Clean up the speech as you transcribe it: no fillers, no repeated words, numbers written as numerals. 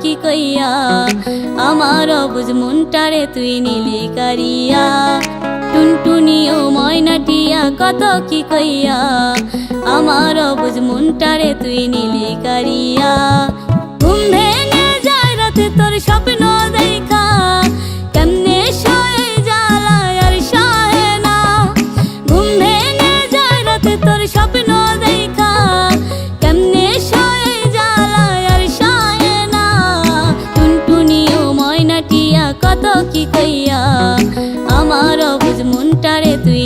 কি কইয়া আমার অবুঝ মনটারে তুই নিলি কারিয়া টুনটুনি ও ময়নাটিয়া কত কি কইয়া আমার অবুঝ মনটারে তুই নিলি কারিয়া ঘুম ভেঙে যায় রাতে তোর স্বপ্ন দেখা কেমনে সয়ে জ্বালা আর সহে না ঘুম ভেঙে যায় রাতে তোর স্বপ্ন দেখা কেমনে সয়ে জ্বালা আর সহে না টুনটুনি ও ময়নাটিয়া কত কি কইয়া আমার অবুঝ মনটারে তুই